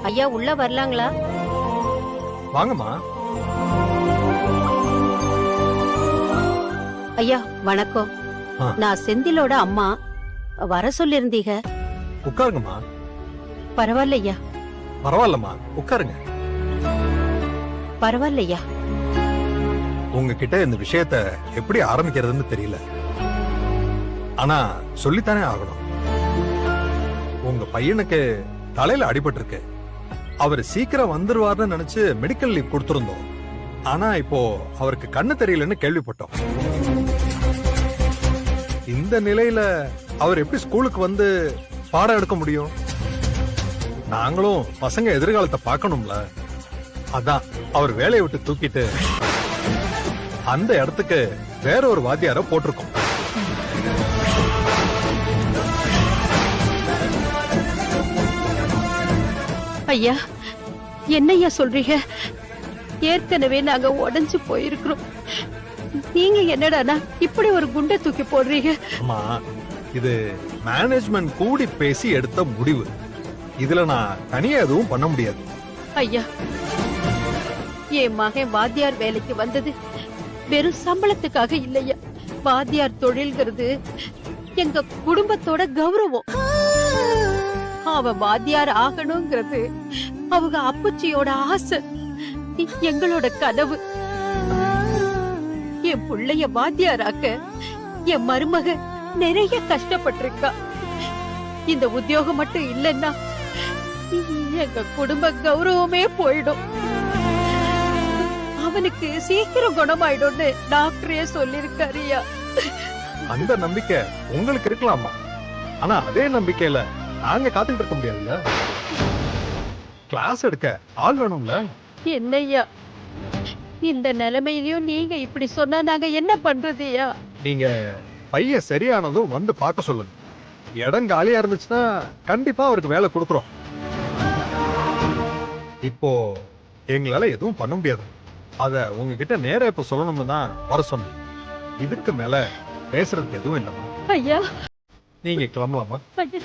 ஐயா உள்ள வரலாங்களா? வாங்கம்மா. ஐயா வணக்கம். நான் செந்திலோட அம்மா. வர சொல்லிருந்தீங்க. உட்காருங்கம்மா. பரவாயில்லையா? பரவாயில்லம்மா, உட்காருங்க. பரவாயில்லையா? உங்ககிட்ட இந்த விஷயத்த எப்படி ஆரம்பிக்கிறதுன்னு தெரியல. ஆனா சொல்லித்தானே ஆகணும். உங்க பையனுக்கு தலையில அடிபட்டு இருக்கு. அவர் சீக்கிரம் வந்துருவார்னு நினைச்சு மெடிக்கல் லீவ் கொடுத்திருந்தோம். ஆனா இப்போ அவருக்கு கண்ணு தெரியலன்னு கேள்விப்பட்டோம். இந்த நிலையில அவர் எப்படி ஸ்கூலுக்கு வந்து பாடம் எடுக்க முடியும்? நாங்களும் பசங்க எதிர்காலத்தை பார்க்கணும்ல. அதான் அவர் வேலையை விட்டு தூக்கிட்டு அந்த இடத்துக்கு வேற ஒரு வாத்தியார போட்டிருக்கோம். ஐயா என்னையா சொல்றீங்க? ஏற்கனவே நாங்க உடைஞ்சு போயிருக்கிறோம். நீங்க என்னடானா இப்படி ஒரு குண்டை தூக்கி போடுறீங்க? அம்மா, இது மேனேஜ்மெண்ட் கூடி பேசி எடுத்த முடிவு. இதுல நான் தனியா எதுவும் பண்ண முடியாது. ஐயா, என் மகன் வாத்தியார் வேலைக்கு வந்தது வெறும் சம்பளத்துக்காக இல்லையா. வாத்தியார் தொழில்கிறது எங்க குடும்பத்தோட கௌரவம். அவன் வாத்தியார் ஆகணுங்கிறது அவங்க அப்புச்சியோட ஆசை, எங்களோட கனவு. என் புள்ளைய வாத்தியாராக்க என் மருமக நிறைய கஷ்டப்பட்டிருக்கா. இந்த உத்தியோகம் மட்டும் இல்லைன்னா எங்க குடும்ப கௌரவமே போயிடும். அவனுக்கு சீக்கிரம் குணமாயிடும்னு டாக்டரே சொல்லிருக்காருயா. அந்த நம்பிக்கை உங்களுக்கு இருக்கலாமா? ஆனா அதே நம்பிக்கையில நாங்க காத்துட்டு இருக்க முடியாதுல்ல. கிளாஸ் எடுக்க ஆள் வேணும்ல. என்னய்யா, இந்த நிலைமையிலயும் நீங்க இப்படி சொன்னா நாங்க என்ன பண்றதுயா? நீங்க பையன் சரியானதும் வந்து பார்க்க சொல்லுங்க. இடம் காலியா இருந்துச்சுன்னா கண்டிப்பா அவருக்கு வேலை கொடுக்குறோம். இப்போ எங்களால எதுவும் பண்ண முடியாது. அத உங்ககிட்ட நேரா இப்ப சொல்லணும்னு தான் வர சொன்னேன். இதுக்கு மேல பேசுறதுக்கு எதுவும் இல்லைம்மா. ஐயா நீங்க கிளம்பலாமா? ஐயா.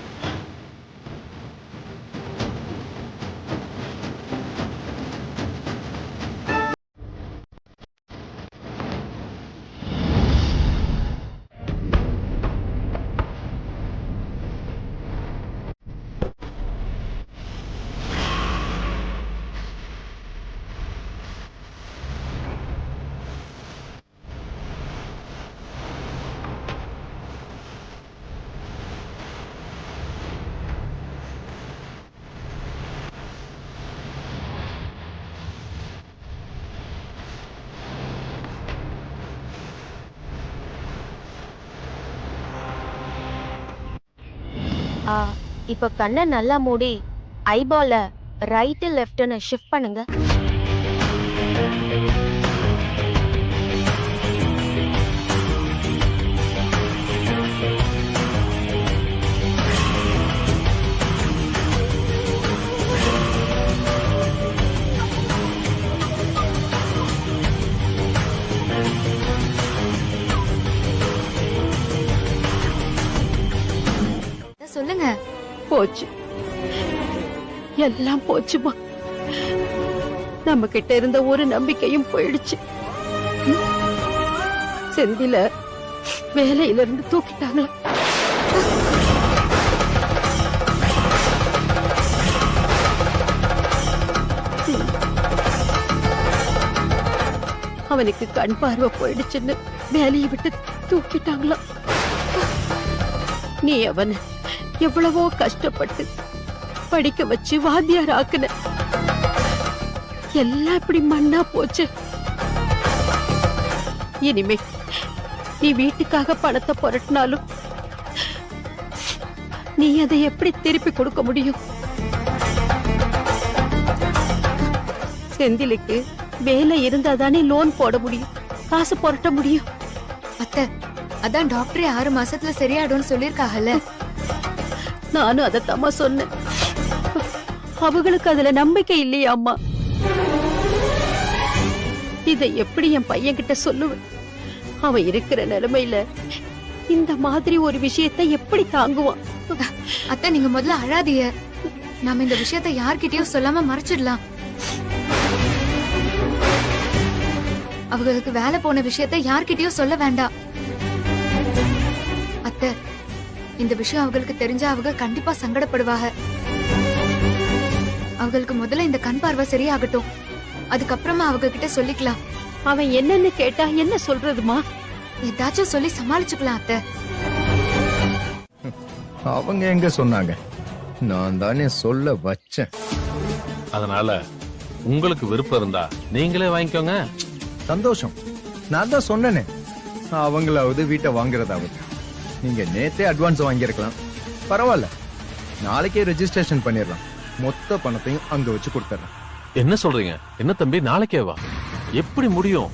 இப்ப கண்ணை நல்லா மூடி ஐபால ரைட் லெஃப்ட்னு ஷிஃப்ட் பண்ணுங்க. சொல்லுங்க. போச்சு, எல்லாம் போச்சுமா. நம்ம கிட்ட இருந்த ஒரு நம்பிக்கையும் போயிடுச்சு. செந்தில வேலையில இருந்து தூக்கிட்டாங்க. அவனுக்கு கண் பார்வை போயிடுச்சுன்னு வேலையை விட்டு தூக்கிட்டாங்களாம். நீ அவனை எவ்வளவோ கஷ்டப்பட்டு படிக்க வச்சு வாத்தியார் ஆக்குன. எல்லாம் இப்படி மண்ணா போச்சு. இனிமே நீ வீட்டுக்காக பணத்தை புரட்டினாலும் நீ அதை எப்படி திருப்பி கொடுக்க முடியும்? செந்திலுக்கு வேலை இருந்தாதானே லோன் போட முடியும், காசு புரட்ட முடியும். அத்தை, அதான் டாக்டரே 6 மாசத்துல சரியாடும்னு சொல்லிருக்காங்கல்ல. நானும் அதத்தம்மா சொன்னேன். அவங்களுக்கு அதுல நம்பிக்கை இல்லையா அம்மா? இதை எப்படி என் பையன் கிட்ட சொல்லுவேன்? அவன் இருக்கிற நிலைமையில இந்த மாதிரி ஒரு விஷயத்தை எப்படி தாங்குவான்? அத்தை, நீங்க முதல்ல அழாதீங்க. நாம இந்த விஷயத்தை யார்கிட்டயும் சொல்லாம மறைச்சிடலாம். அவங்களுக்கு வேலை போன விஷயத்தை யார்கிட்டயும் சொல்ல வேண்டாம். அத்தை, இந்த விஷயம் அவங்களுக்கு தெரிஞ்சா அவங்க கண்டிப்பா சங்கடப்படுவாங்க. அவங்களுக்கு முதல்ல இந்த கண் பார்வை சரியாகட்டும், அதுக்கப்புறமா அவங்க கிட்ட சொல்லிக்கலாம். அவன் என்னன்னு கேட்டா என்ன சொல்றதுமா? ஏதாச்சும் சொல்லி சமாளிச்சுக்கலாம் அத்தை. அவங்க எங்க சொன்னாங்க, நான் தானே சொல்ல வச்சேன். அதனால உங்களுக்கு விருப்பம் இருந்தா நீங்களே வாங்கிக்கோங்க. சந்தோஷம். நான் தான் சொன்னேனே, அவங்களாவது வீட்டை வாங்குறதாவது. நீங்க நேத்தே அட்வான்ஸ் வாங்கியிருக்கலாம். பரவாயில்ல, நாளைக்கே ரெஜிஸ்ட்ரேஷன் பண்ணிடலாம். மொத்த பணத்தையும் அங்க வச்சு கொடுத்துறேன். என்ன சொல்றீங்க? என்ன தம்பி, நாளைக்கே வா? எப்படி முடியும்?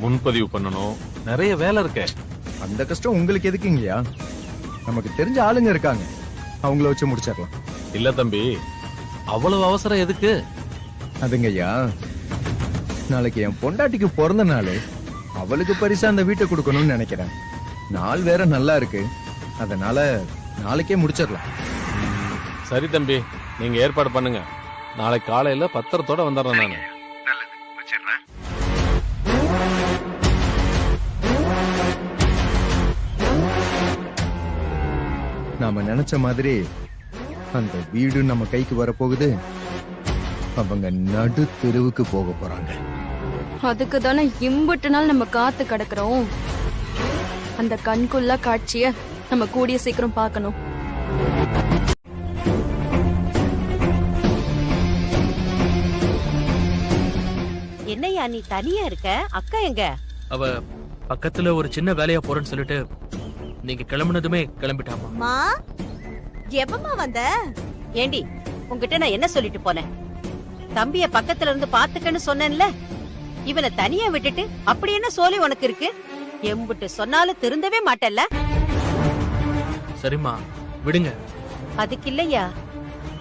முன்பதிவு பண்ணணும், நிறைய வேலை இருக்கே. அந்த கஷ்டம் உங்களுக்கு எதுக்குங்கய்யா? நமக்கு தெரிஞ்ச ஆளுங்க இருக்காங்க, அவங்கள வச்சு முடிச்சிடலாம். இல்ல தம்பி, அவ்வளவு அவசரம் எதுக்கு? அதுங்கய்யா, நாளைக்கு என் பொண்டாட்டிக்கு பிறந்த நாள். அவளுக்கு பரிசா அந்த வீட்டை கொடுக்கணும்னு நினைக்கிறேன். நாள் வேற நல்லா இருக்கு, அதனால நாளைக்கே முடிச்சிடலாம். சரி தம்பி, நீங்க ஏற்பாடு பண்ணுங்க. நாளைக்கு காலையில பத்திரத்தோட வந்துடுறேன் நானு. நாம நினைச்ச மாதிரி அந்த வீடு நம்ம கைக்கு வரப்போகுது. அவங்க நடு தெருவுக்கு போக போறாங்க. அதுக்கு தானே இம்புட்டு நாள் நம்ம காத்து கிடக்குறோம். அந்த கண்குள்ளா காட்சிய நம்ம கூடிய சீக்கிரம் பார்க்கணும். என்னையா நீ தனியா இருக்க? அக்கா எங்க? அவ பக்கத்துல ஒரு சின்ன வேலையா போறேன்னு சொல்லிட்டு நீங்க கிளம்புனதுமே கிளம்பிட்டாமா. மா, எப்பமா வந்த? ஏண்டி, உன்கிட்ட நான் என்ன சொல்லிட்டு போனேன்? தம்பிய பக்கத்துல இருந்து பாத்துக்கன்னு சொன்னேன்ல. இவனை தனியா விட்டுட்டு அப்படி என்ன சோலி உனக்கு இருக்கு? எம்புட்டு சொன்னாலும் திருந்தவே மாட்டல்ல. சரிம்மா, விடுங்க. அதுக்கு இல்லையா,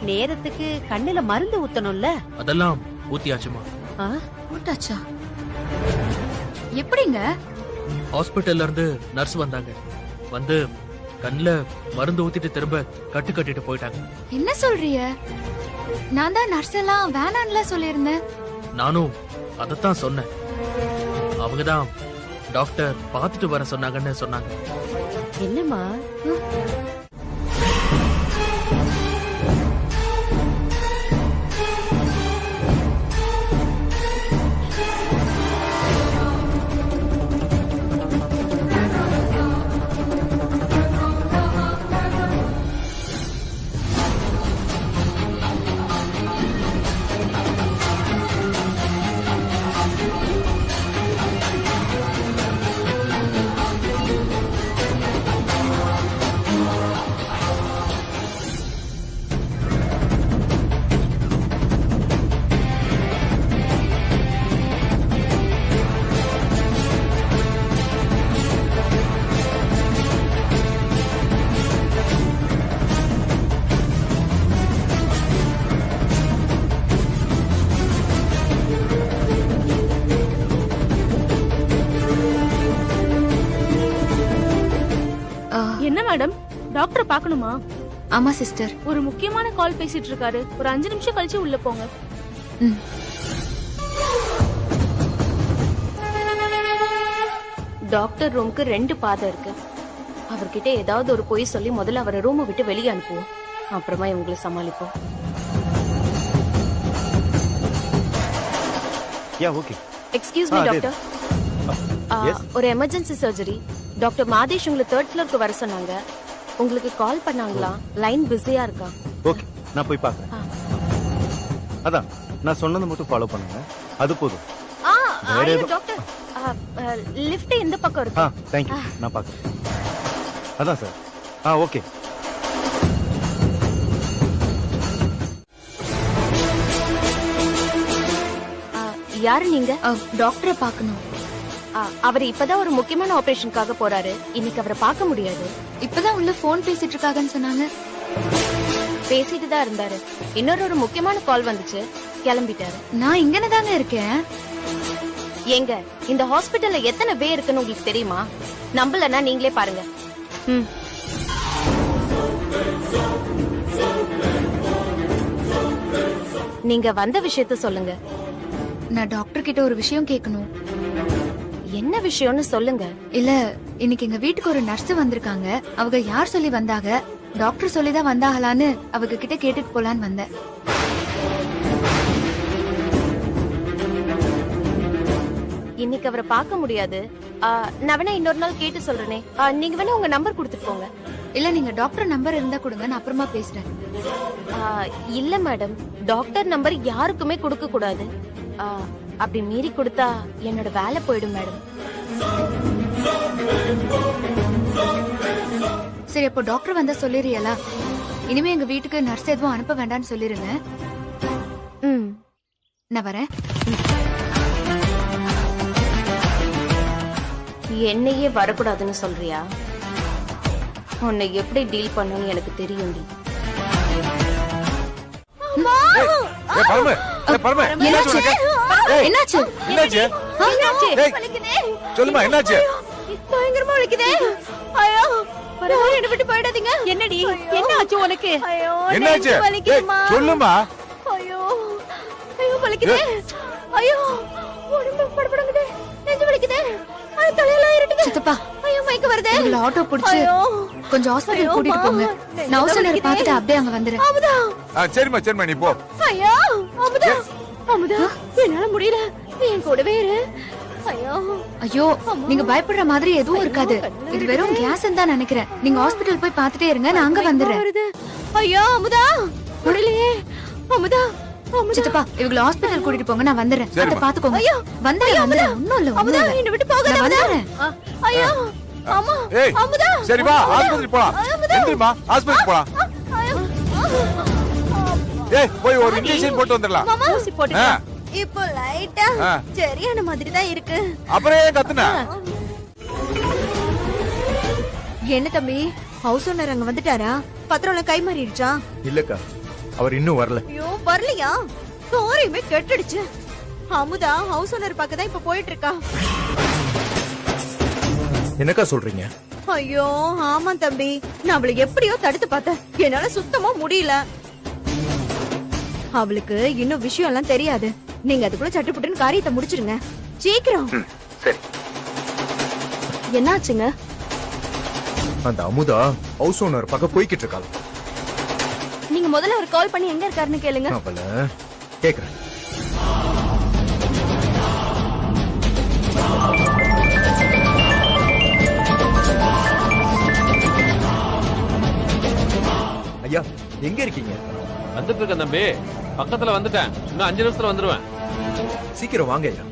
நேரத்துக்கு கண்ணுல மருந்து ஊத்தணும்ல. அதெல்லாம் ஊத்தியாச்சுமா. ஆ? போட்டாச்சா? எப்படிங்க? ஹாஸ்பிட்டல்ல இருந்து நர்ஸ் வந்தாங்க. வந்து கண்ணுல மருந்து ஊத்திட்டு திரும்ப கட்டு கட்டிட்டு போயிட்டாங்க. என்ன சொல்றீங்க? நான் தான் நர்ஸ் எல்லாம் வேணான்ல சொல்லியிருந்தேன். நானும் அதத்தான் சொன்னேன். அவங்கதான் டாக்டர் பார்த்துட்டு வர சொன்னாங்கன்னு சொன்னாங்க. என்னம்மா? என்ன மேடம், டாக்டர் பார்க்கணுமா? ஆமா சிஸ்டர். ஒரு முக்கியமான கால் பேசிட்டு இருக்காரு. ஒரு 5 நிமிஷம் கழிச்சு உள்ள போங்க. டாக்டர் ரூமுக்கு 2 பாதை இருக்கு. அவர்கிட்ட ஏதாவது ஒரு பொய் சொல்லி முதல்ல அவரை ரூமை விட்டு வெளியே அனுப்புவோம். அப்புறமா இவங்களை சமாளிப்போம். Excuse me doctor. ஒரு எமர்ஜென்சி சர்ஜரி. டாக்டர் மாதேஷ் உங்களை 3rd ஃப்ளோருக்கு வர சொன்னாங்க. உங்களுக்கு கால் பண்ணாங்களா? லைன் பிஸியா இருக்கா? ஓகே, நான் போய் பார்க்கறேன். அதான் நான் சொன்னதை மட்டும் ஃபாலோ பண்ணுங்க, அது போதும். டாக்டர், லிஃப்ட் இந்த பக்கம் இருக்கு. தேங்க் யூ, நான் பார்க்கறேன். அதான் சார். ஓகே. யாரு நீங்க? டாக்டரை பார்க்கணும். அவர் இப்பதான் ஒரு முக்கியமான ஆபரேஷனுக்காக போறாரு. இன்னைக்கு அவரை பார்க்க முடியாது. இப்பதான் உள்ள போன் பேசிட்டு இருக்காங்கன்னு சொன்னாங்க. பேசிட்டு தான் இருந்தாரு. இன்னொரு முக்கியமான கால் வந்துச்சு, கிளம்பிட்டாரு. நான் இங்கன்னு தாங்க இருக்கேன். ஏங்க, இந்த ஹாஸ்பிட்டல்ல எத்தனை வே இருக்குன்னு உங்களுக்கு தெரியுமா? நம்பலன்னா நீங்களே பாருங்க. நீங்க வந்த விஷயத்த சொல்லுங்க. நான் டாக்டர் கிட்ட ஒரு விஷயம் கேட்கணும். என்ன விஷயம்னு சொல்லுங்க. இல்ல, இன்னைக்கு எங்க வீட்டுக்கு ஒரு நர்ஸ் வந்திருக்காங்க. அவங்க யார் சொல்லி வந்தாங்க, டாக்டர் சொல்லிதான் வந்தாங்களான்னு அவங்க கிட்ட கேட்டுட்டு போலான்னு வந்தேன். இன்னைக்கு அவரை பார்க்க முடியாது. நான் வேணா இன்னொரு நாள் கேட்டு சொல்றேனே. நீங்க வேணா உங்க நம்பர் கொடுத்துட்டு போங்க. இல்ல, நீங்க டாக்டர் நம்பர் இருந்தா கொடுங்க, நான் அப்புறமா பேசுறேன். இல்ல மேடம், டாக்டர் நம்பர் யாருக்குமே கொடுக்க கூடாது. அப்படி மீறி கொடுத்தா என்னோட வேலை போயிடும் மேடம். சரி, அப்போ டாக்டர் வந்தா சொல்லிடுறியலா? இனிமே எங்க வீட்டுக்கு நர்ஸ் எதுவும் அனுப்ப வேண்டாம்னு சொல்லிருங்க. நான் வரேன். என்னையே வரக்கூடாதுன்னு சொல்றியா? உன்னை எப்படி டீல் பண்ணணும்னு எனக்கு தெரியும். என்னாச்சு? சொல்லுமா, என்னாச்சு? பயங்கரமா வலிக்குதே. ஐயோ, என்ன விட்டு போயிடாதீங்க. என்னடி, என்ன ஆச்சு உனக்கு? என்னாச்சு? சொல்லுமா. ஐயோ ஐயோ வலிக்குதே. ஐயோ உடம்பு படபடங்குதே. நெஞ்சு வலிக்குதே. தலையெல்லாம் இருட்டுது. சித்தப்பா, ஐயோ மயக்க வருதே. உங்களை ஆட்டோ பிடிச்சு கொஞ்சம் ஹாஸ்பிடல் கூட்டிட்டு போங்க. நான் ஹவுஸ் பார்த்துட்டு அப்படியே அங்க வந்துடுறேன். அமுதா. சரிம்மா சரிம்மா, நீ போ. ஐயோ அமுதா, அமுதா என்னால முடியல. என் கூடவே இரு. ஐயோ ஐயோ, நீங்க பயப்படுற மாதிரி எதுவும் இருக்காது. இது வெறும் கேஸ் தான் நினைக்கிறேன். நீங்க ஹாஸ்பிடல் போய் பார்த்துட்டே இருங்க, நான் அங்க வந்துடுறேன். ஐயோ அமுதா, முடியலையே. அமுதா சித்தப்பா, இவங்களை ஹாஸ்பிடல் கூட்டிட்டு போங்க, நான் வந்துடுறேன். அதை பாத்துக்கோங்க. வந்துடுறேன். ஒண்ணும் இல்ல, அமுதா என்ன விட்டு போகாத. நான் வந்துடுறேன். ஐயோ அம்மா, அமுதா. சரி வா, ஆஸ்பத்திரி போலாம். எந்திரிமா, ஆஸ்பத்திரி போலாம். ஏய், போய் ஒரு இன்ஜெக்ஷன் போட்டு வந்துடலாம். மாமா ஊசி போடுங்க. இப்போ லைட்டா சரியான மாதிரி தான் இருக்கு. அப்புறம் ஏன் கத்துன? என்ன தம்பி, ஹவுஸ் ஓனர் அங்க வந்துட்டாரா? பத்திரம் கை மாறிடுச்சா? இல்லக்கா, அவர் இன்னும் வரல. ஐயோ வரலையா? சோரியுமே கெட்டுடுச்சு. அமுதா ஹவுஸ் ஓனர் பக்கம் தான் இப்ப போயிட்டு இருக்கா. என்னக்கா சொல்றீங்க? ஐயோ ஆமா தம்பி, நான் அவளை எப்படியோ தடுத்து பார்த்தேன். என்னால சுத்தமா முடியல. அவளுக்கு இன்னும் விஷயம் எல்லாம் தெரியாது. நீங்க அதுக்குள்ள சட்டுப்புட்டுன்னு காரியத்தை முடிச்சிருங்க சீக்கிரம். சரி. என்னாச்சுங்க? அந்த அமுதா ஹவுஸ் ஓனர் பக்கம் போய்கிட்டு இருக்காள். நீங்க முதல்ல ஒரு கால் பண்ணி எங்க இருக்காருன்னு கேளுங்க. அவள கேக்குறேன். ஐயா, எங்க இருக்கீங்க? வந்துட்டு இருக்கேன் தம்பி, பக்கத்துல வந்துட்டேன். இன்னும் 5 நிமிஷத்துல வந்துருவேன். சீக்கிரம் வாங்க ஐயா.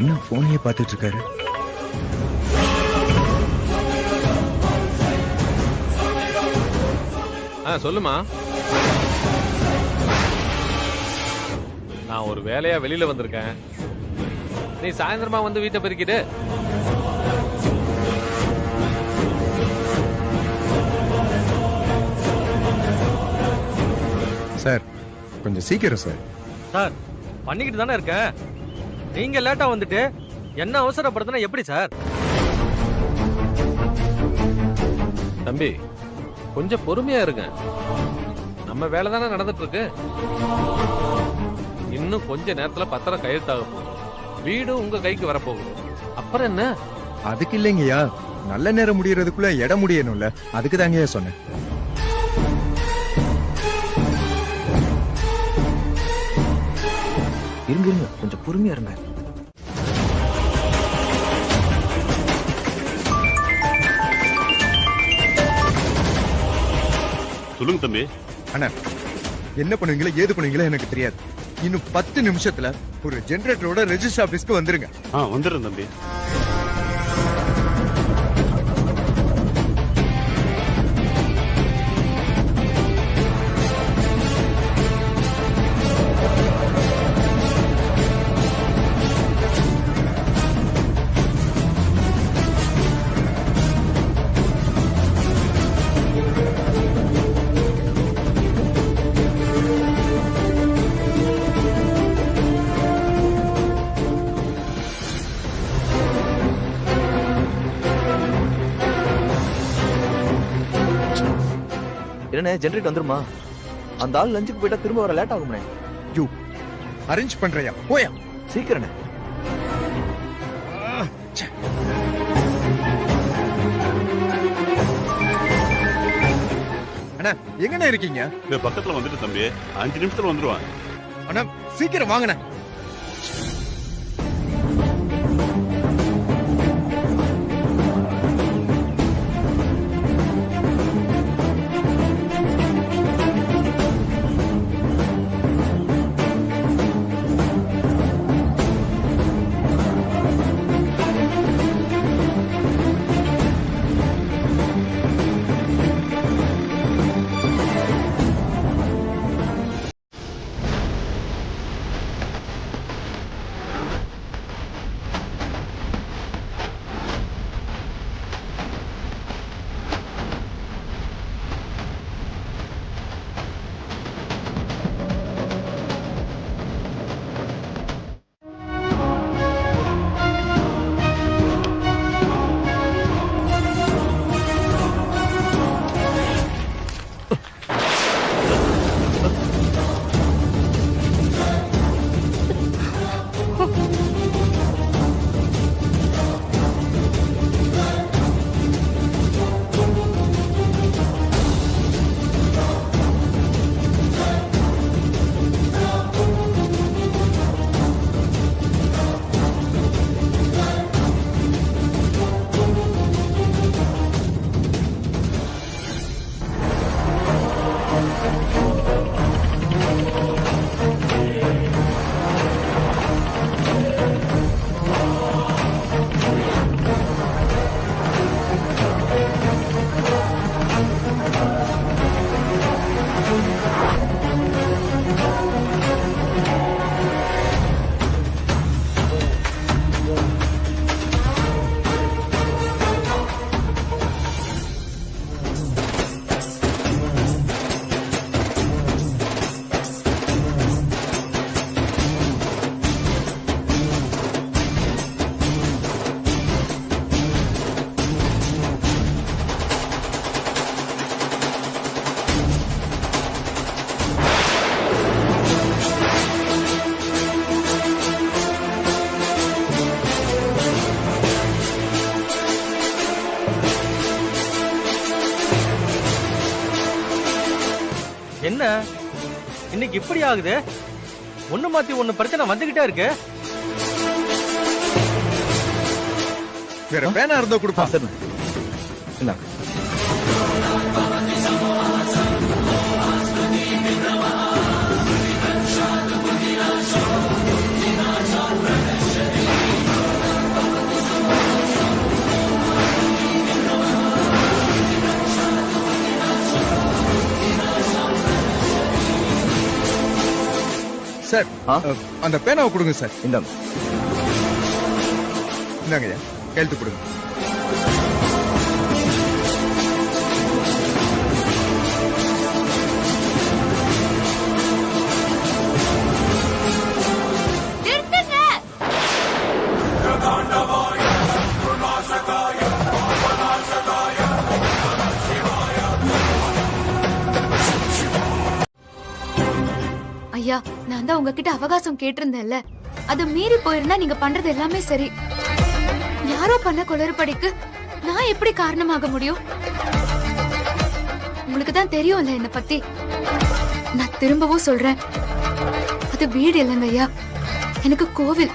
என்ன போனையே பார்த்துட்டு இருக்காரு? சொல்லுமா. நான் ஒரு வேலையா வெளியில வந்திருக்கேன். நீ சாயந்தரமா வந்து வீட்டை பெருக்கிட்டு. சார், கொஞ்சம் சீக்கிரம் சார். சார், பண்ணிக்கிட்டு தானே இருக்கேன். நீங்க லேட்டா வந்துட்டு என்ன அவசரப்படுத்தினா எப்படி சார்? தம்பி, கொஞ்சம் பொறுமையா இருங்க. நம்ம வேலை தானே நடந்துட்டு இருக்கு. இன்னும் கொஞ்ச நேரத்துல பத்திரம் கையெழுத்தாக போகுது. வீடு உங்க கைக்கு வரப்போகுது. அப்புறம் என்ன? அதுக்கு இல்லைங்கய்யா, நல்ல நேரம் முடியறதுக்குள்ள இடம் முடியணும்ல, அதுக்கு தாங்கய்யா சொன்னேன். இருங்க, கொஞ்சம் பொறுமையா இருங்க. சொல்லுங்க தம்பி. அண்ணா, என்ன பண்ணுவீங்களா ஏது பண்ணுவீங்களா எனக்கு தெரியாது. இன்னும் 10 நிமிஷத்துல ஒரு ஜெனரேட்டரோட ரெஜிஸ்டர் ஆபீஸ்க்கு வந்துருங்க. வந்துடுறேன் தம்பி. இல்லனே ஜெனரேட் வந்துருமா? அந்த ஆள் லஞ்சுக்கு போயிட்டா திரும்ப வர லேட் ஆகும்னே. யூ அரேஞ்ச் பண்றியா? போயா சீக்கிரனே. அண்ணா எங்கண்ணே இருக்கீங்க? இந்த பக்கத்துல வந்துட்டு தம்பி, 5 நிமிஷத்துல வந்துருவான். அண்ணா சீக்கிரம் வாங்கண்ணே. என்ன இன்னைக்கு இப்படி ஆகுது? ஒண்ணு மாத்தி ஒண்ணு பிரச்சனை வந்துகிட்டே இருக்கு. வேற பேனா இருந்தா கொடுப்பா. சரி என்ன சார் அந்த பேனாவை கொடுங்க சார். இந்தாங்க. இந்தாங்கய்யா கையெழுத்து கொடுங்க. ஐயா, நான் தான் உங்ககிட்ட அவகாசம் கேட்டிருந்தேன்ல, அது மீறி போயிருந்தா நீங்க பண்றது எல்லாமே சரி. யாரோ பண்ண குளறுபடிக்கு நான் எப்படி காரணமாக முடியும்? உங்களுக்கு தான் தெரியும்ல என்ன பத்தி. நான் திரும்பவும் சொல்றேன், அது வீடு இல்லைங்க ஐயா, எனக்கு கோவில்.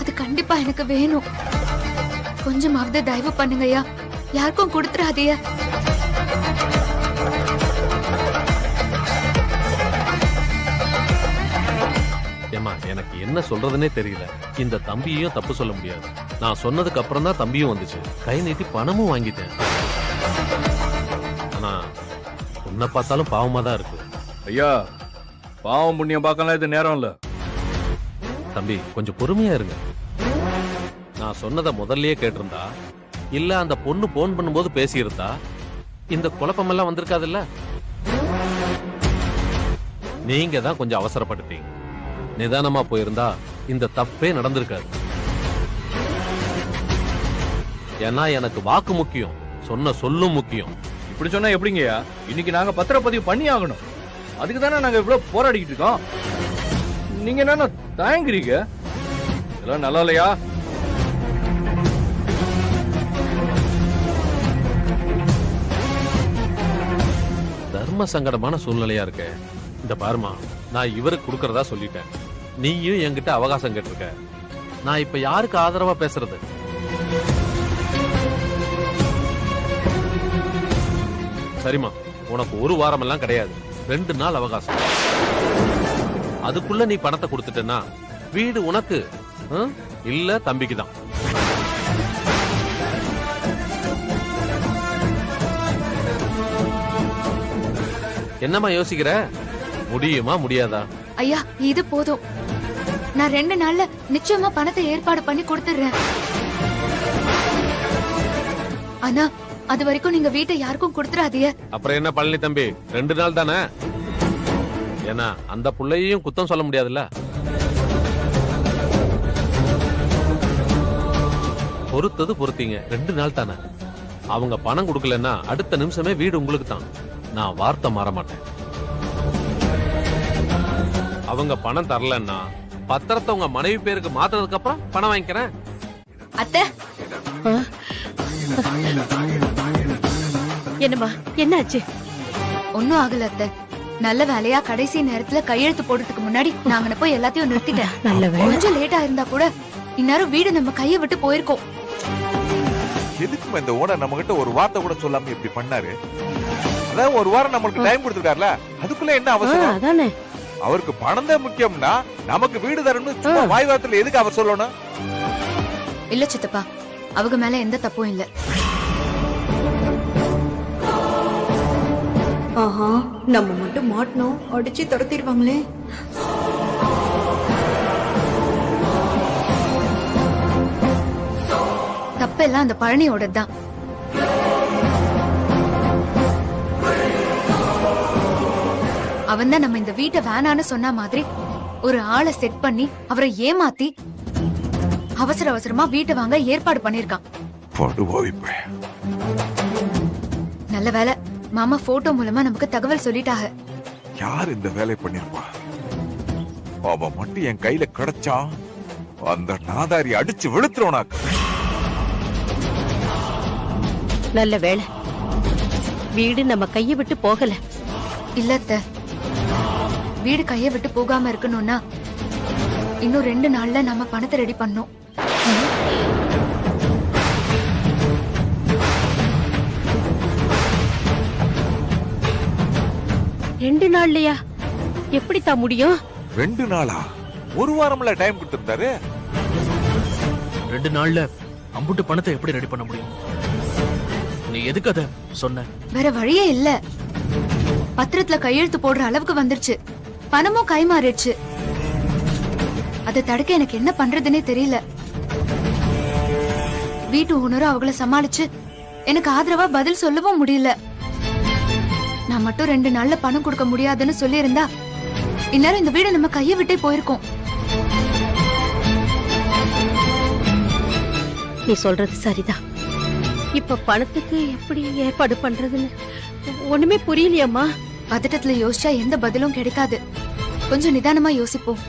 அது கண்டிப்பா எனக்கு வேணும். கொஞ்சமாவது தயவு பண்ணுங்க ஐயா, யாருக்கும் கொடுத்துறாதீங்க. ஏமா, எனக்கு என்ன சொல்றதுன்னே தெரியல. இந்த தம்பியையும் தப்பு சொல்ல முடியாது. நான் சொன்னதுக்கு அப்புறம் தான் தம்பியும் வந்துச்சு. கை நீட்டி பணமும் வாங்கிட்டேன். ஆனா உன்னை பார்த்தாலும் பாவமா தான் இருக்கு. ஐயா, பாவம் புண்ணியம் பார்க்கலாம் இது நேரம் இல்ல. தம்பி, கொஞ்சம் பொறுமையா இருங்க. நான் சொன்னதை முதல்லயே கேட்டிருந்தா, இல்ல அந்த பொண்ணு போன் பண்ணும்போது பேசியிருந்தா, இந்த குழப்பமெல்லாம் வந்திருக்காதுல்ல. நீங்க தான் கொஞ்சம் அவசரப்பட்டுட்டீங்க. நிதானமா போயிருந்தா இந்த தப்பே நடந்திருக்காது. ஏன்னா எனக்கு வாக்கு முக்கியம், சொன்ன சொல்லும் முக்கியம். இப்படி சொன்னா எப்படிங்கய்யா? இன்னைக்கு நாங்க பத்திரப்பதிவு பண்ணி ஆகணும். அதுக்கு தானே நாங்க இவ்வளவு போராடிக்கிட்டு இருக்கோம். நீங்க என்ன தயங்குறீங்க? இதெல்லாம் நல்லா இல்லையா? தர்ம சங்கடமான சூழ்நிலையா இருக்கு. இந்த பாருமா, நான் இவருக்கு கொடுக்கறதா சொல்லிட்டேன். நீயும் என்கிட்ட அவகாசம் கேட்டிருக்க. நான் இப்ப யாருக்கு ஆதரவா பேசுறது? சரிம்மா, உனக்கு ஒரு வாரம் எல்லாம் கிடையாது, 2 நாள் அவகாசம். அதுக்குள்ள நீ பணத்தை கொடுத்துட்டேன்னா வீடு உனக்கு இல்ல தம்பிக்கு தான். என்னம்மா யோசிக்கிற? முடியுமா முடியாதா? ஐயா இது போதும். நான் 2 நாள்ல நிச்சயமா பணத்தை ஏற்பாடு பண்ணி கொடுத்துடுறேன். ஆனா அது வரைக்கும் நீங்க வீட்டை யாருக்கும் கொடுத்துறாதீங்க. அப்புறம் என்ன பழனி தம்பி, 2 நாள் தானே? ஏன்னா அந்த புள்ளையையும் குத்தம் சொல்ல முடியாதுல்ல. பொறுத்தது பொறுத்தீங்க, 2 நாள் தானே. அவங்க பணம் கொடுக்கலன்னா அடுத்த நிமிஷமே வீடு உங்களுக்கு தான். நான் வார்த்தை மாற மாட்டேன். அவங்க பணம் தரலன்னா பத்திரத்தை உங்க மனைவி பேருக்கு மாத்துறதுக்கு அப்புறம் பணம் வாங்கிக்கிறேன். அத்தை, என்னம்மா, என்னாச்சு? ஒன்னும் ஆகல அத்தை. நல்ல வேலையா கடைசி நேரத்துல கையெழுத்து போடுறதுக்கு முன்னாடி நாங்க போய் எல்லாத்தையும் நிறுத்திட்டேன். நல்ல வேலை. கொஞ்சம் லேட்டா இருந்தா கூட இந்நேரம் வீடு நம்ம கையை விட்டு போயிருக்கோம். எதுக்கு இந்த ஓனர் நம்ம கிட்ட ஒரு வார்த்தை கூட சொல்லாம இப்படி பண்ணாரு? அதான் ஒரு வாரம் நம்மளுக்கு டைம் கொடுத்திருக்காருல, அதுக்குள்ள என்ன அவசரம்? அதானே, அவருக்கு பணம் தான் முக்கியம்னா நமக்கு வீடு தரணும் சும்மா வாய் வார்த்தையில எதுக்கு அவர் சொல்லணும்? இல்ல சித்தப்பா, அவங்க மேல எந்த தப்பும் இல்ல. ஆஹா, நம்ம மட்டும் மாட்டணும், அடிச்சு துரத்திடுவாங்களே. தப்பெல்லாம் அந்த பழனியோட தான். அவன் தான் நம்ம இந்த வீட்டை வேணான்னு சொன்ன மாதிரி ஒரு ஆளை செட் பண்ணி அவரை ஏமாத்தி அவசர அவசரமா வீட்டை வாங்க ஏற்பாடு பண்ணிருக்கான். நல்ல வேலை, மாமா போட்டோ மூலமா நமக்கு தகவல் சொல்லிட்டாங்க. யார் இந்த வேலை பண்ணிருப்பா? அவன் மட்டும் என் கையில கிடைச்சா அந்த நாதாரி அடிச்சு விழுத்துறோனாக்கு. நல்ல வேலை, வீடு நம்ம கையை விட்டு போகல. இல்லத்த, வீடு கையை விட்டு போகாம இருக்கணும்னா இன்னும் 2 நாள்ல நம்ம பணத்தை ரெடி பண்ணோம். ரெண்டு நாள்லயா? எப்படித்தான் முடியும்? 2 நாளா? ஒரு வாரம்ல டைம் கொடுத்திருந்தாரு. 2 நாள்ல அம்புட்டு பணத்தை எப்படி ரெடி பண்ண முடியும்? நீ எதுக்கு அத சொன்ன? வேற வழியே இல்ல. பத்திரத்துல கையெழுத்து போடுற அளவுக்கு வந்துருச்சு, பணமும் கை மாறிடுச்சு. அதை தடுக்க எனக்கு என்ன பண்றதுன்னே தெரியல. வீட்டு ஓனரும் அவங்கள சமாளிச்சு எனக்கு ஆதரவா பதில் சொல்லவும் முடியல. நான் மட்டும் 2 நாள்ல பணம் கொடுக்க முடியாதுன்னு சொல்லி இருந்தா இந்நேரம் இந்த வீடு நம்ம கையை விட்டே போயிருக்கோம். நீ சொல்றது சரிதான். இப்ப பணத்துக்கு எப்படி ஏற்பாடு பண்றதுன்னு ஒண்ணுமே புரியலையம்மா. பதட்டத்துல யோசிச்சா எந்த பதிலும் கிடைக்காது. கொஞ்சம் நிதானமா யோசிப்போம்.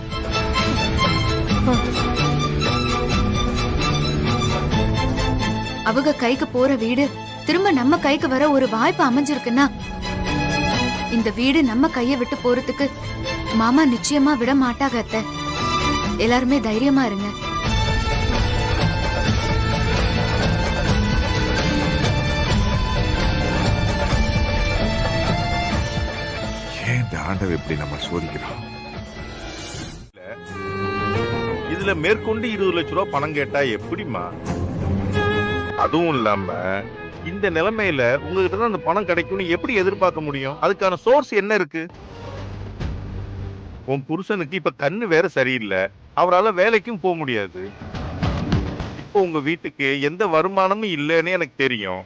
அவங்க கைக்கு போற வீடு திரும்ப நம்ம கைக்கு வர ஒரு வாய்ப்பு அமைஞ்சிருக்குன்னா இந்த வீடு நம்ம கைய விட்டு போறதுக்கு மாமா நிச்சயமா விட மாட்டாங்க. அத்தை, எல்லாருமே தைரியமா இருங்க. ஏன் இந்த ஆண்டவர் இப்படி நம்ம சோதிக்கிறோம்? இதுல மேற்கொண்டு 20 லட்சம் ரூபாய் பணம் கேட்டா எப்படிமா? அதுவும் இல்லாம இந்த நிலைமையில உங்ககிட்ட தான் அந்த பணம் கிடைக்கும்னு எப்படி எதிர்பார்க்க முடியும்? அதுக்கான சோர்ஸ் என்ன இருக்கு? உன் புருஷனுக்கு இப்ப கண்ணு வேற சரியில்லை, அவரால் வேலைக்கும் போக முடியாது. இப்போ உங்க வீட்டுக்கு எந்த வருமானமும் இல்லைன்னு எனக்கு தெரியும்.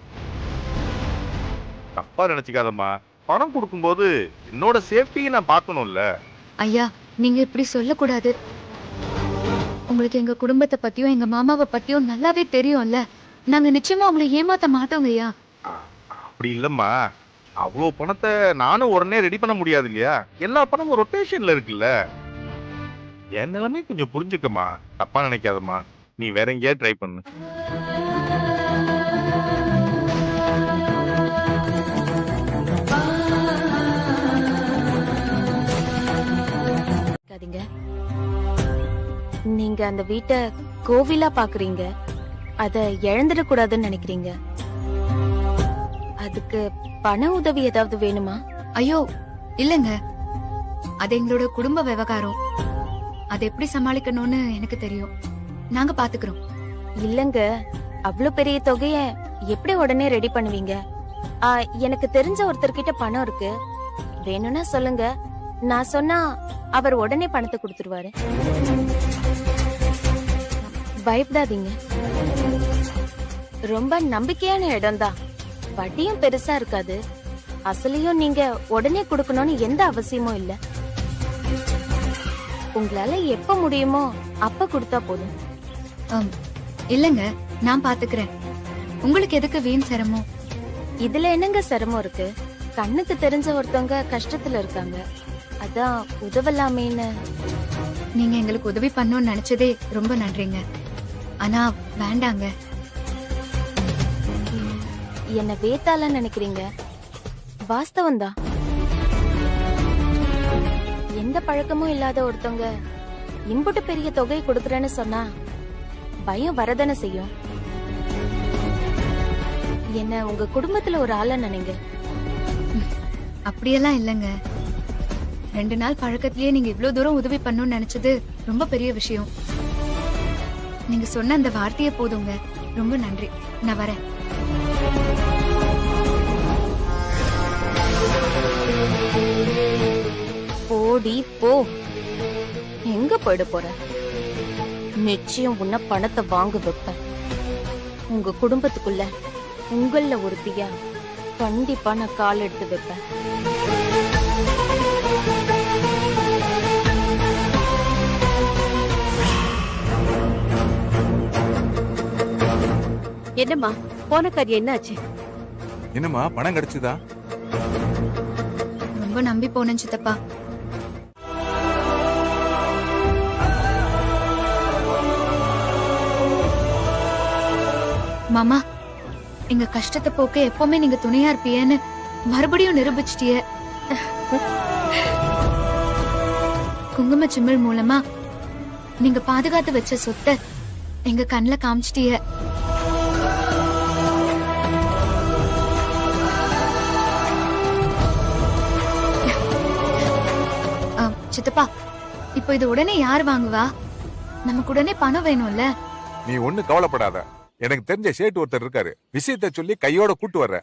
தப்பா நினைச்சுக்காதம்மா, பணம் கொடுக்கும்போது என்னோட சேஃப்டியை நான் பார்க்கணும்ல. ஐயா, நீங்க இப்படி சொல்லக்கூடாது. உங்களுக்கு எங்க குடும்பத்தை பத்தியும் எங்க மாமாவை பத்தியும் நல்லாவே தெரியும்ல. நாங்க நிச்சயமா உங்களை ஏமாத்த மாட்டோங்க ஐயா. அப்படி இல்லம்மா, அவ்வளோ பணத்தை நானும் உடனே ரெடி பண்ண முடியாது இல்லையா? எல்லா பணமும் ரொட்டேஷன்ல இருக்குல்ல. என் நிலைமை கொஞ்சம் புரிஞ்சுக்கம்மா, தப்பா நினைக்காதம்மா. நீ வேற எங்கேயாவது ட்ரை பண்ணு. நீங்க அந்த வீட்டை கோவிலா பாக்குறீங்க, அத இழந்துடக்கூடாதுன்னு நினைக்கிறீங்க. அதுக்கு பண உதவி ஏதாவது வேணுமா? ஐயோ இல்லங்க, அது எங்களோட குடும்ப விவகாரம். அதை எப்படி சமாளிக்கணும்னு எனக்கு தெரியும். நாங்க பாத்துக்கிறோம். இல்லங்க, அவ்வளவு பெரிய தொகைய எப்படி உடனே ரெடி பண்ணுவீங்க? எனக்கு தெரிஞ்ச ஒருத்தர்கிட்ட பணம் இருக்கு, வேணும்னா சொல்லுங்க. நான் சொன்னா அவர் உடனே பணத்தை கொடுத்துருவாரு. பயப்படாதீங்க, ரொம்ப நம்பிக்கையான இடம்தான். வட்டியும் பெருசா இருக்காது, அசலையும் நீங்க உடனே கொடுக்கணும்னு எந்த அவசியமும் இல்ல. உங்களால எப்ப முடியுமோ அப்ப கொடுத்தா போதும். இல்லங்க, நான் பாத்துக்கிறேன். உங்களுக்கு எதுக்கு வீண் சிரமம்? இதுல என்னங்க சிரமம் இருக்கு? கண்ணுக்கு தெரிஞ்ச ஒருத்தவங்க கஷ்டத்துல இருக்காங்க, அதான் உதவலாமேன்னு. நீங்க எங்களுக்கு உதவி பண்ணணும்னு நினைச்சதே ரொம்ப நன்றிங்க. ஆனா வேண்டாங்க. என்ன வேத்தால நினைக்கிறீங்க? வாஸ்தவம்தான். எந்த பழக்கமும் இல்லாத ஒருத்தவங்க இம்புட்டு பெரிய தொகை கொடுக்கறேன்னு சொன்னா பயம் வரதானே செய்யும். என்ன உங்க குடும்பத்துல ஒரு ஆள நினைங்க. அப்படியெல்லாம் இல்லங்க. 2 நாள் பழக்கத்திலேயே நீங்க இவ்வளவு தூரம் உதவி பண்ணணும்னு நினைச்சது ரொம்ப பெரிய விஷயம். நீங்க சொன்ன அந்த வார்த்தையே போதுங்க. ரொம்ப நன்றி. நான் வரேன். போடி போ. எங்க போயிட போற? நிச்சயம் உன்ன பணத்தை வாங்க வைப்பேன். உங்க குடும்பத்துக்குள்ள உங்கள ஒருத்தியா கண்டிப்பா நான் கால் எடுத்து வைப்பேன். என்னம்மா போன காரியம் என்னாச்சு? என்னம்மா பணம் கிடைச்சதா? ரொம்ப நம்பி போனேன் சித்தப்பா. மாமா, எங்க கஷ்டத்தை போக்க எப்பவுமே நீங்க துணையா இருப்பீன்னு மறுபடியும் நிரூபிச்சிட்டிய. குங்கும சிமிழ் மூலமா நீங்க பாதுகாத்து வச்ச சொத்தை எங்க கண்ணுல காமிச்சிட்டிய. சித்தப்பா, இப்போ இது உடனே யார் வாங்குவா? நமக்கு உடனே பணம் வேணும்ல. நீ ஒண்ணு கவலைப்படாத. எனக்கு தெரிஞ்ச சேட்டு ஒருத்தர் இருக்காரு, விஷயத்த சொல்லி கையோட கூட்டு வர்ற.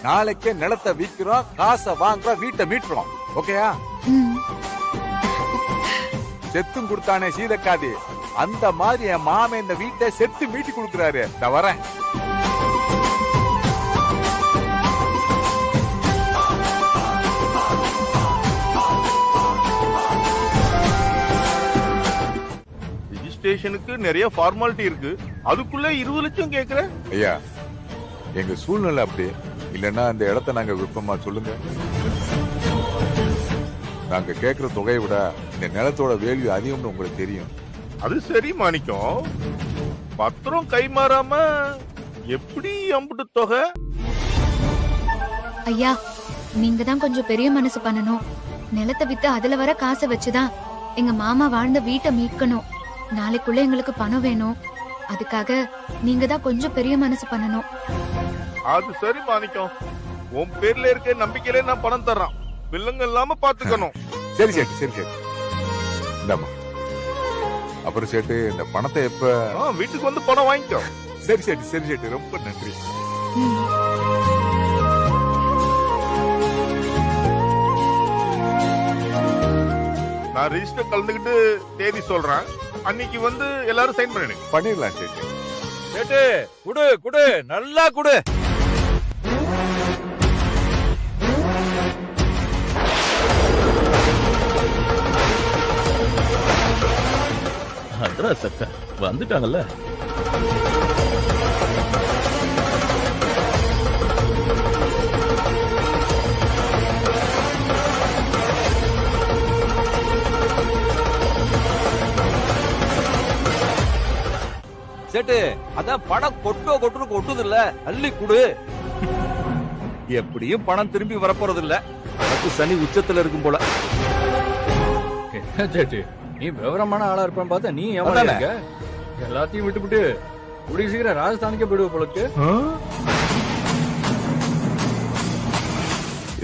நாளைக்கே நிலத்தை விக்கிறோம், காசை வாங்குறோம், வீட்டை மீட்டுறோம். ஓகேயா? செத்தும் கொடுத்தானே சீதக்காதி, அந்த மாதிரி என் மாமன் இந்த வீட்டை செத்து மீட்டி கொடுக்குறாரு. நான் வரேன். ரெஜிஸ்ட்ரேஷனுக்கு நிறைய ஃபார்மாலிட்டி இருக்கு, அதுக்குள்ள 20 லட்சம் கேக்குற? ஐயா, எங்க சூழ்நிலை அப்படி இல்லன்னா அந்த இடத்தை நாங்க விற்போமா சொல்லுங்க? நாங்க கேக்குற தொகையை விட இந்த நிலத்தோட வேல்யூ அதிகம்னு உங்களுக்கு தெரியும். அது சரி மாணிக்கம், பத்திரம் கை மாறாம எப்படி அம்புட்டு தொகை? ஐயா, நீங்க தான் கொஞ்சம் பெரிய மனசு பண்ணணும். நிலத்தை வித்து அதுல வர காசை வச்சுதான் எங்க மாமா வாழ்ந்த வீட்டை மீட்கணும். நாளைக்குள்ள எங்களுக்கு பணம் வேணும். அதுக்காக நீங்க தான் கொஞ்சம் பெரிய மனசு பண்ணணும். அது சரி மாணிக்கம், உன் பேர்ல இருக்க நம்பிக்கையில நான் பணம் தர்றேன், வில்லங்க இல்லாம பாத்துக்கணும். சரி சேட்டு, சரி சேட்டு, இந்தாமா. அப்புறம் சேட்டு, இந்த பணத்தை எப்ப? வீட்டுக்கு வந்து பணம் வாங்கிக்கோ. சரி சேட்டு, சரி சேட்டு, ரொம்ப நன்றி. நான் ரெஜிஸ்டர் கலந்துக்கிட்டு தேதி சொல்றேன், அன்னைக்கு வந்து எல்லாரும் சைன் பண்ணிடுங்க. பண்ணிடலாம் சேட்டு. சேட்டு குடு குடு, நல்லா குடு. அட்ரஸ் அக்கா வந்துட்டாங்கல்ல. சேட்டு அதான் பணம் கொட்டுது இல்ல அள்ளி குடு. எப்படியும் பணம் திரும்பி வரப்போறது இல்ல. எனக்கு சனி உச்சத்துல இருக்கும் போல. என்ன சேட்டு நீ விவரமான ஆளா இருப்பான்னு பார்த்தா நீ ஏமாடா இருக்க? எல்லாத்தையும் விட்டுவிட்டு கூடிய சீக்கிரம் ராஜஸ்தானுக்கே போயிடுவ போலக்கு.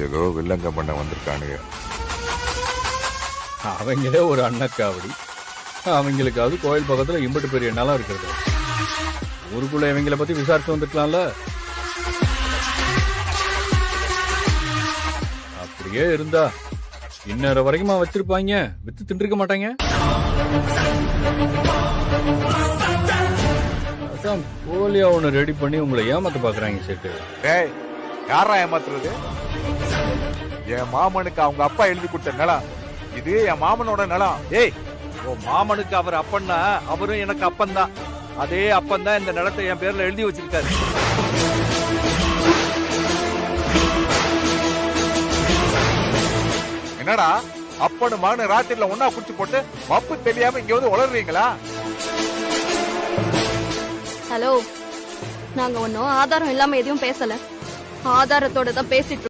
ஏதோ வில்லங்க பண்ண வந்திருக்கானுங்க. அவங்களே ஒரு அன்னக்காவடி. அவங்களுக்காவது கோயில் பக்கத்துல இம்பட்டு பெரிய நிலம் இருக்கிறது. ஊருக்குள்ள இவங்களை பத்தி விசாரிச்சு வந்துக்கலாம்ல. அப்படியே இருந்தா இன்னொரு வரைக்குமா வச்சிருப்பாங்க, வித்து தின்றுக்க மாட்டாங்க. அதான் போலியா ஒண்ணு ரெடி பண்ணி உங்களை ஏமாத்த பாக்குறாங்க சேட்டு. டேய் யாரா ஏமாத்துறது? என் மாமனுக்கு அவங்க அப்பா எழுதி கொடுத்த நிலம் இது, என் மாமனோட நிலம். ஏய் உன் மாமனுக்கு அவர் அப்பன்னா அவரும் எனக்கு அப்பன் தான். அதே அப்பன் தான் இந்த நிலத்தை என் பேர்ல எழுதி வச்சிருக்காரு. என்னடா அப்பனு மகனு ராத்திரில ஒன்னா குடிச்சு போட்டு மப்பு தெரியாம இங்க வந்து உளறீங்களா? ஹலோ, நாங்க ஒன்னும் ஆதாரம் இல்லாம எதையும் பேசல. ஆதாரத்தோட தான் பேசிட்டு